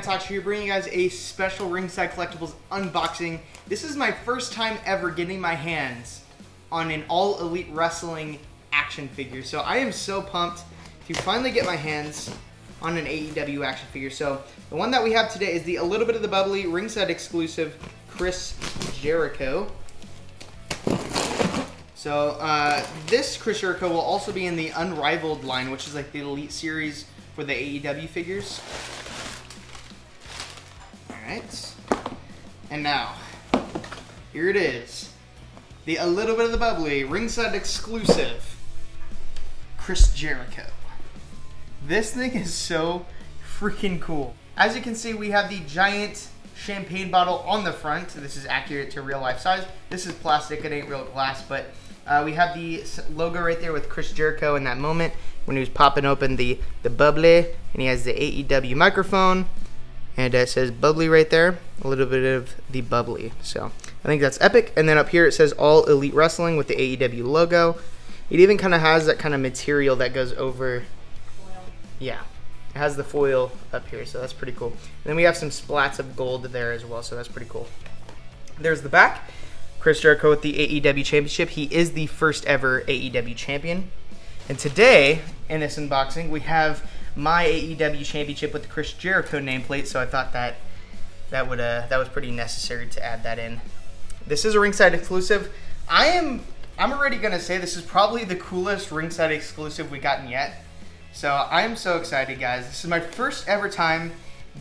Talkshow here, bringing you guys a special Ringside Collectibles unboxing. This is my first time ever getting my hands on an All Elite Wrestling action figure. So I am so pumped to finally get my hands on an AEW action figure. So the one that we have today is the A Little Bit of the Bubbly Ringside Exclusive Chris Jericho. So this Chris Jericho will also be in the Unrivaled line, which is like the Elite series for the AEW figures. Alright, and now, here it is, the A Little Bit of the Bubbly Ringside Exclusive Chris Jericho. This thing is so freaking cool. As you can see, we have the giant champagne bottle on the front. This is accurate to real life size. This is plastic, it ain't real glass, but we have the logo right there with Chris Jericho in that moment when he was popping open the bubbly, and he has the AEW microphone. And it says Bubbly right there, a little bit of the bubbly. So I think that's epic. And then up here it says All Elite Wrestling with the AEW logo. It even kind of has that kind of material that goes over. Yeah, it has the foil up here, so that's pretty cool. And then we have some splats of gold there as well, so that's pretty cool. There's the back. Chris Jericho with the AEW Championship. He is the first ever AEW champion. And today, in this unboxing, we have my AEW Championship with the Chris Jericho nameplate, so I thought that was pretty necessary to add that in. This is a Ringside exclusive. I'm already gonna say this is probably the coolest Ringside exclusive we've gotten yet. So I'm so excited, guys. This is my first ever time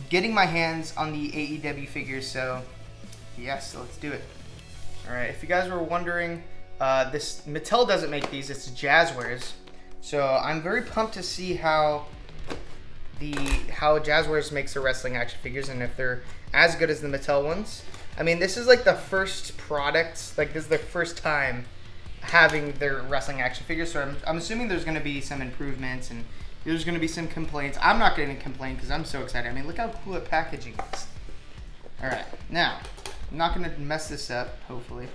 getting my hands on the AEW figures, so yes, so let's do it. All right, if you guys were wondering, this Mattel doesn't make these, it's Jazzwares. So I'm very pumped to see how Jazzwares makes their wrestling action figures and if they're as good as the Mattel ones. I mean, this is like the first product, like this is the first time having their wrestling action figures, so I'm assuming there's going to be some improvements and there's going to be some complaints. I'm not going to complain because I'm so excited. I mean, look how cool the packaging is. Alright, now, I'm not going to mess this up, hopefully.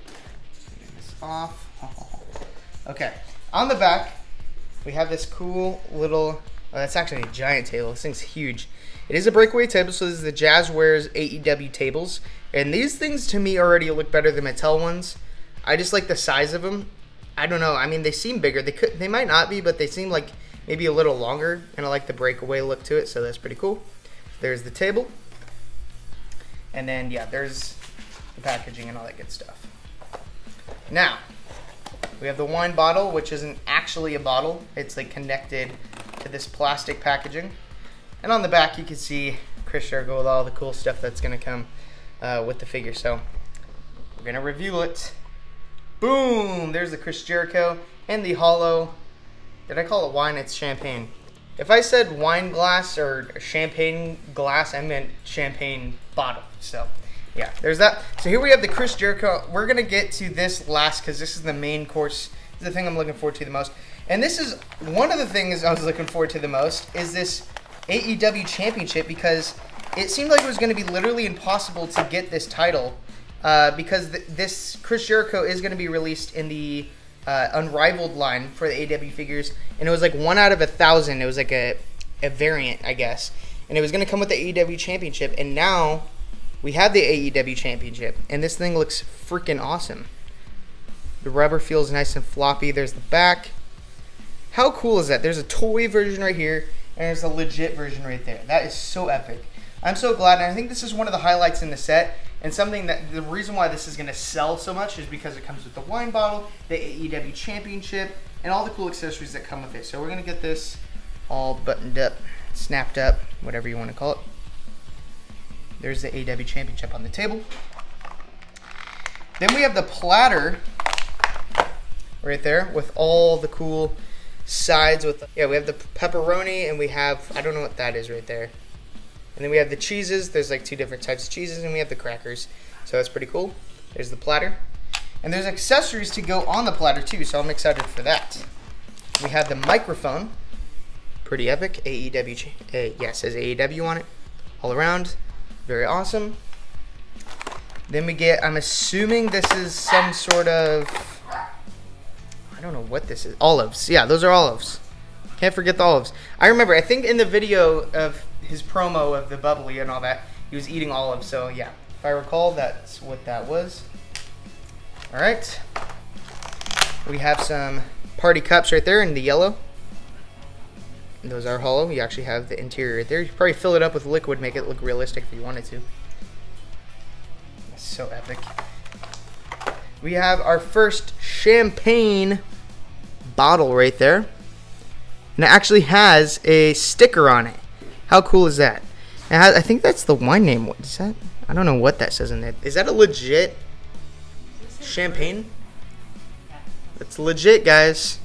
Get this off. Okay, on the back, we have this cool little, that's actually a giant table. This thing's huge. It is a breakaway table, so this is the Jazzwares AEW tables. And these things, to me, already look better than Mattel ones. I just like the size of them. I don't know. I mean, they seem bigger. They might not be, but they seem like maybe a little longer. And I like the breakaway look to it, so that's pretty cool. There's the table. And then, yeah, there's the packaging and all that good stuff. Now, we have the wine bottle, which isn't actually a bottle. It's like connected to this plastic packaging. And on the back, you can see Chris Jericho with all the cool stuff that's going to come with the figure. So we're going to review it. Boom! There's the Chris Jericho and the hollow. Did I call it wine? It's champagne. If I said wine glass or champagne glass, I meant champagne bottle. So yeah, there's that. So here we have the Chris Jericho. We're going to get to this last because this is the main course. This is the thing I'm looking forward to the most. And this is one of the things I was looking forward to the most is this AEW Championship, because it seemed like it was going to be literally impossible to get this title because this Chris Jericho is going to be released in the Unrivaled line for the AEW figures, and it was like 1 out of 1,000. It was like a variant, I guess, and it was going to come with the AEW Championship, and now we have the AEW Championship, and this thing looks freaking awesome. The rubber feels nice and floppy. There's the back. How cool is that? There's a toy version right here, and there's a legit version right there. That is so epic. I'm so glad, and I think this is one of the highlights in the set, and something that the reason why this is going to sell so much is because it comes with the wine bottle, the AEW Championship, and all the cool accessories that come with it. So we're going to get this all buttoned up, snapped up, whatever you want to call it. There's the AEW Championship on the table. Then we have the platter right there with all the cool sides with, yeah, we have the pepperoni and we have, I don't know what that is right there. And then we have the cheeses. There's like 2 different types of cheeses, and we have the crackers. So that's pretty cool. There's the platter. And there's accessories to go on the platter too, so I'm excited for that. We have the microphone. Pretty epic. AEW, yeah, it says AEW on it. All around. Very awesome. Then we get, I'm assuming this is some sort of, I don't know what this is. Olives. Yeah, those are olives. Can't forget the olives. I remember, I think in the video of his promo of the Bubbly and all that, he was eating olives. So yeah, if I recall, that's what that was. All right. We have some party cups right there in the yellow. And those are hollow. You actually have the interior right there. You could probably fill it up with liquid, make it look realistic if you wanted to. That's so epic. We have our first champagne bottle right there. And it actually has a sticker on it. How cool is that? It has, I think that's the wine name. What is that? I don't know what that says in it. Is that a legit champagne? That's legit, guys.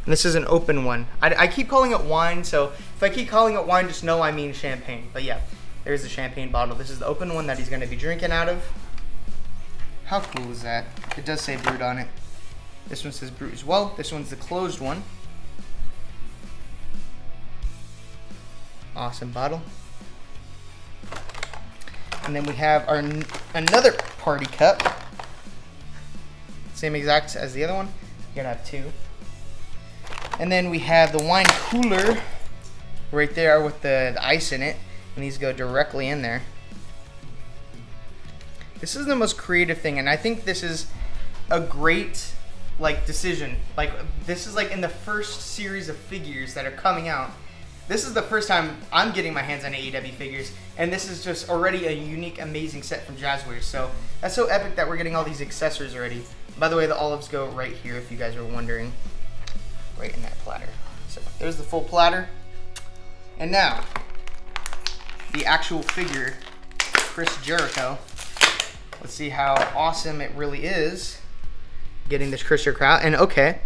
And this is an open one. I keep calling it wine, so if I keep calling it wine, just know I mean champagne. But yeah, there's the champagne bottle. This is the open one that he's going to be drinking out of. How cool is that? It does say brewed on it. This one says brewed as well. This one's the closed one. Awesome bottle. And then we have our another party cup. Same exact as the other one. You're gonna have two. And then we have the wine cooler right there with the ice in it. And these go directly in there. This is the most creative thing, and I think this is a great decision. This is in the first series of figures that are coming out. This is the first time I'm getting my hands on AEW figures, and this is just already a unique, amazing set from Jazzwares. So that's so epic that we're getting all these accessories already. By the way, the olives go right here if you guys are wondering. Right in that platter. So there's the full platter. And now, the actual figure, Chris Jericho. Let's see how awesome it really is getting this Chris Jericho out. And okay,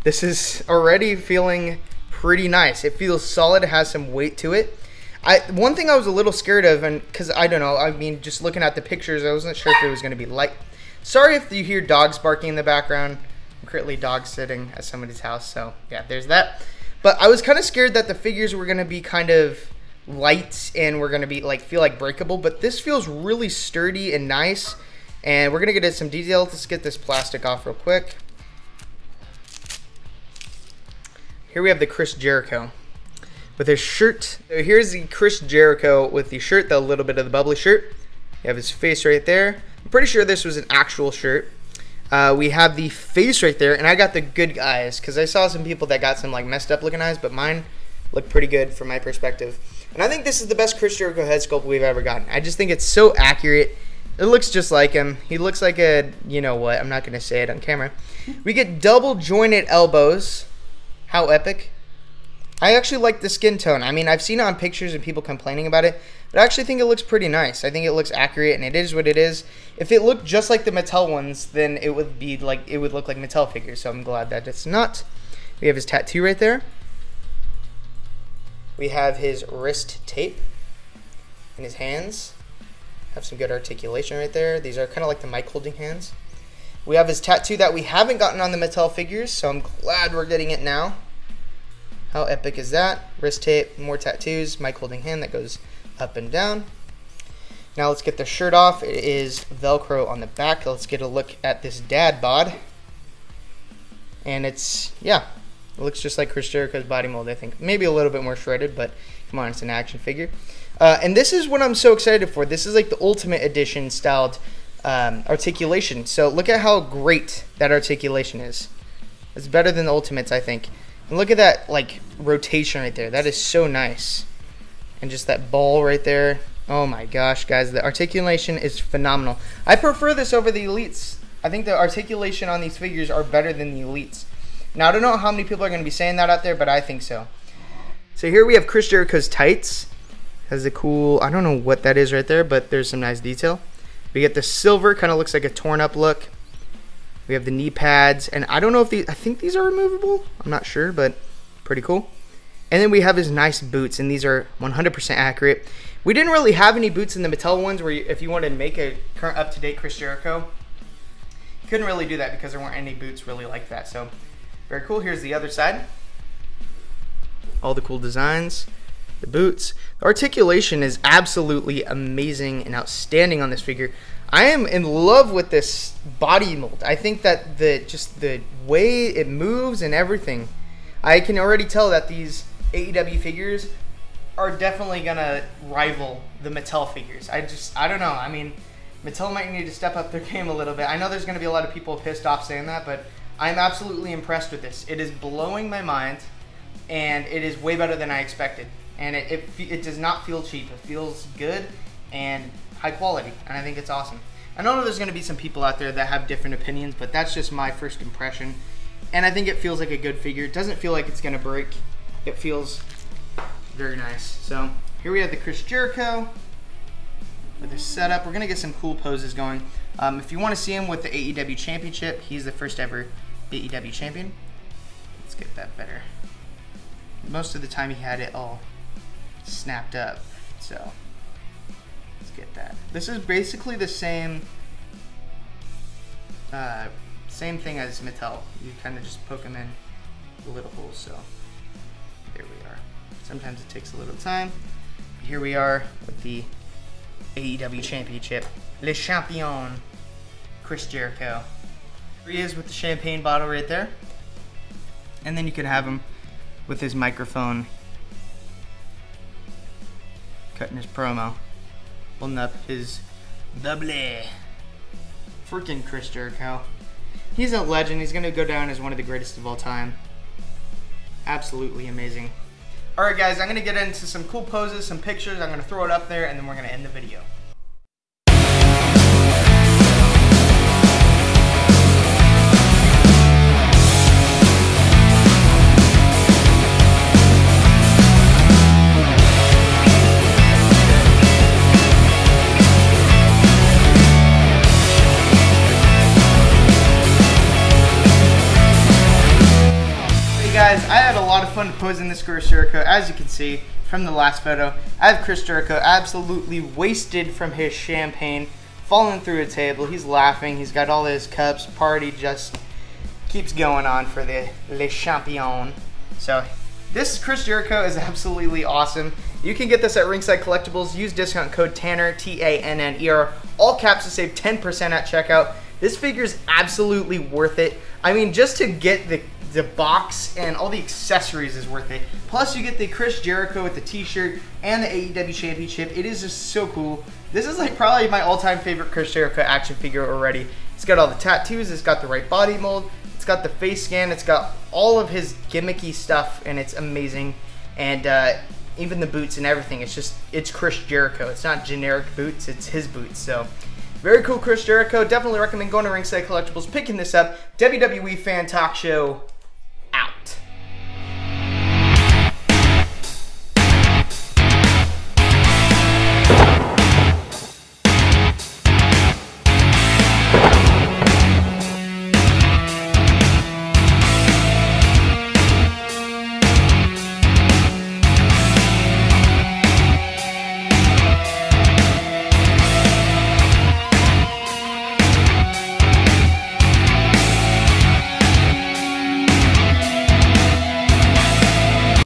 this is already feeling pretty nice. It feels solid. It has some weight to it. One thing I was a little scared of, and because I don't know, I mean, just looking at the pictures, I wasn't sure if it was going to be light. Sorry if you hear dogs barking in the background. I'm currently dog sitting at somebody's house, so yeah, there's that. But I was kind of scared that the figures were going to be kind of light and we're going to be feel like breakable, but this feels really sturdy and nice. And we're going to get into some details. Let's get this plastic off real quick. Here we have the Chris Jericho with his shirt. So here's the Chris Jericho with the shirt, the little bit of the Bubbly shirt. You have his face right there. I'm pretty sure this was an actual shirt. We have the face right there, and I got the good eyes because I saw some people that got some messed up looking eyes, but mine look pretty good from my perspective. And I think this is the best Chris Jericho head sculpt we've ever gotten. I just think it's so accurate. It looks just like him. He looks like a, you know what, I'm not going to say it on camera. We get double jointed elbows. How epic. I actually like the skin tone. I mean, I've seen it on pictures and people complaining about it, but I actually think it looks pretty nice. I think it looks accurate, and it is what it is. If it looked just like the Mattel ones, then it would be it would look like Mattel figures, so I'm glad that it's not. We have his tattoo right there. We have his wrist tape in his hands. Have some good articulation right there. These are kind of like the mic holding hands. We have his tattoo that we haven't gotten on the Mattel figures, so I'm glad we're getting it now. How epic is that? Wrist tape, more tattoos, mic holding hand that goes up and down. Now let's get the shirt off. It is Velcro on the back. Let's get a look at this dad bod. And it's, yeah, it looks just like Chris Jericho's body mold, I think. Maybe a little bit more shredded, but come on, it's an action figure. And this is what I'm so excited for. This is like the Ultimate Edition styled articulation. So look at how great that articulation is. It's better than the Ultimates, I think. And look at that rotation right there. That is so nice. And just that ball right there. Oh my gosh, guys. The articulation is phenomenal. I prefer this over the Elites. I think the articulation on these figures are better than the Elites. Now, I don't know how many people are going to be saying that out there, but I think so. So here we have Chris Jericho's tights. Has a cool, I don't know what that is right there, but there's some nice detail. We get the silver, kind of looks like a torn up look. We have the knee pads, and I don't know if these, I think these are removable. I'm not sure, but pretty cool. And then we have his nice boots, and these are 100% accurate. We didn't really have any boots in the Mattel ones where if you wanted to make a current up-to-date Chris Jericho, you couldn't really do that because there weren't any boots really like that. So very cool. Here's the other side. all the cool designs, the boots. The articulation is absolutely amazing and outstanding on this figure. I am in love with this body mold. I think that just the way it moves and everything, I can already tell that these AEW figures are definitely gonna rival the Mattel figures. I don't know. I mean, Mattel might need to step up their game a little bit. I know there's gonna be a lot of people pissed off saying that, but I'm absolutely impressed with this. It is blowing my mind, and it is way better than I expected. And it does not feel cheap. It feels good and high quality, and I think it's awesome. I know there's going to be some people out there that have different opinions, but that's just my first impression. And I think it feels like a good figure. It doesn't feel like it's going to break. It feels very nice. So here we have the Chris Jericho with his setup. We're going to get some cool poses going. If you want to see him with the AEW Championship, he's the first ever AEW champion. Let's get that better. Most of the time he had it all snapped up, so let's get that. This is basically the same thing as Mattel. You kind of just poke them in the little holes, so there we are. Sometimes it takes a little time. Here we are with the AEW Championship, Le Champion, Chris Jericho. Here he is with the champagne bottle right there, and then you can have him with his microphone, cutting his promo, holding up his Bubbly. Freaking Chris Jericho. He's a legend. He's going to go down as one of the greatest of all time. Absolutely amazing. Alright guys, I'm going to get into some cool poses, some pictures. I'm going to throw it up there, and then we're going to end the video. Guys, I had a lot of fun posing this Chris Jericho. As you can see from the last photo, I have Chris Jericho absolutely wasted from his champagne, falling through a table. He's laughing. He's got all his cups. Party just keeps going on for the Le Champion. So this Chris Jericho is absolutely awesome. You can get this at Ringside Collectibles. Use discount code TANNER, TANNER, all caps to save 10% at checkout. This figure is absolutely worth it. I mean, just to get the box and all the accessories is worth it. Plus, you get the Chris Jericho with the t-shirt and the AEW Championship. It is just so cool. This is like probably my all-time favorite Chris Jericho action figure already. It's got all the tattoos. It's got the right body mold. It's got the face scan. It's got all of his gimmicky stuff, and it's amazing. And even the boots and everything. It's Chris Jericho. It's not generic boots. It's his boots. So very cool Chris Jericho. Definitely recommend going to Ringside Collectibles, picking this up. WWE Fan Talk Show.